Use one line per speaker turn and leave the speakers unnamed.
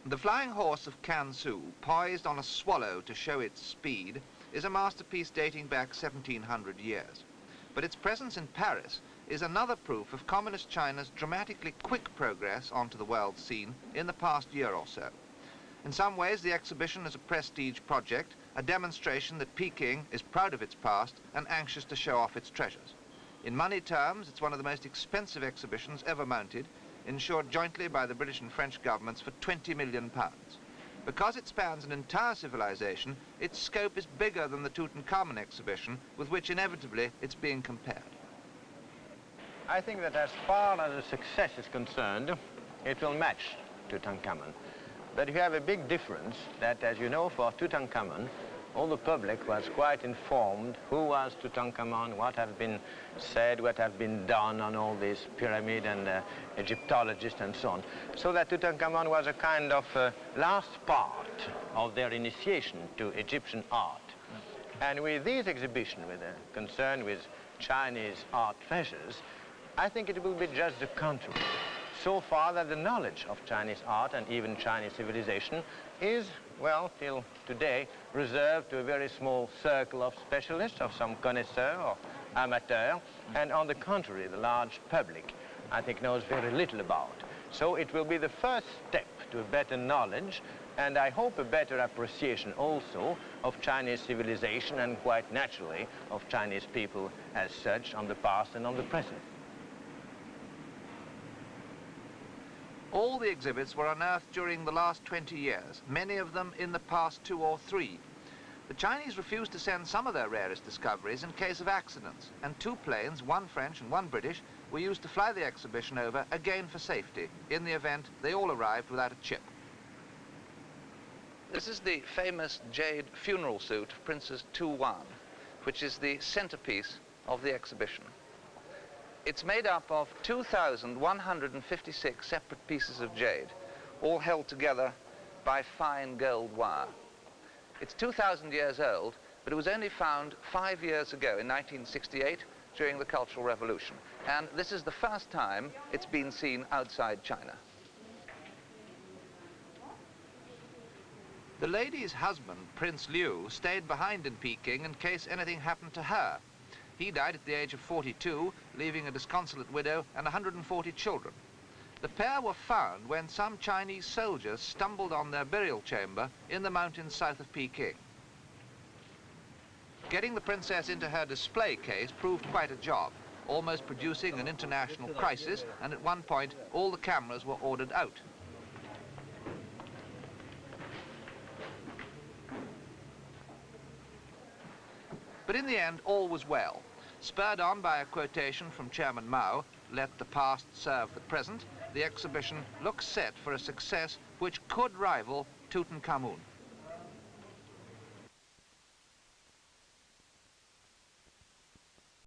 The flying horse of Kansu, poised on a swallow to show its speed, is a masterpiece dating back 1700 years. But its presence in Paris is another proof of Communist China's dramatically quick progress onto the world scene in the past year or so. In some ways, the exhibition is a prestige project, a demonstration that Peking is proud of its past and anxious to show off its treasures. In money terms, it's one of the most expensive exhibitions ever mounted, insured jointly by the British and French governments for £20 million. Because it spans an entire civilization, its scope is bigger than the Tutankhamun exhibition, with which inevitably it's being compared.
I think that as far as the success is concerned, it will match Tutankhamun. But you have a big difference that, as you know, for Tutankhamun, all the public was quite informed who was Tutankhamun, what have been said, what have been done on all these pyramid and Egyptologists and so on. So that Tutankhamun was a kind of last part of their initiation to Egyptian art. And with these exhibitions, with a concern with Chinese art treasures, I think it will be just the contrary. So far that the knowledge of Chinese art and even Chinese civilization is, well, till today, reserved to a very small circle of specialists, of some connoisseur or amateur, and on the contrary, the large public, I think, knows very little about. So it will be the first step to a better knowledge, and I hope a better appreciation also of Chinese civilization and quite naturally of Chinese people as such on the past and on the present.
All the exhibits were unearthed during the last 20 years, many of them in the past 2 or 3. The Chinese refused to send some of their rarest discoveries in case of accidents, and 2 planes, one French and one British, were used to fly the exhibition over, again for safety, in the event they all arrived without a chip. This is the famous jade funeral suit of Princess Tu-Wan, which is the centerpiece of the exhibition. It's made up of 2,156 separate pieces of jade, all held together by fine gold wire. It's 2,000 years old, but it was only found 5 years ago, in 1968, during the Cultural Revolution. And this is the first time it's been seen outside China. The lady's husband, Prince Liu, stayed behind in Peking in case anything happened to her. He died at the age of 42, leaving a disconsolate widow and 140 children. The pair were found when some Chinese soldiers stumbled on their burial chamber in the mountains south of Peking. Getting the princess into her display case proved quite a job, almost producing an international crisis, and at one point all the cameras were ordered out. But in the end, all was well. Spurred on by a quotation from Chairman Mao, "Let the past serve the present," the exhibition looks set for a success which could rival Tutankhamun.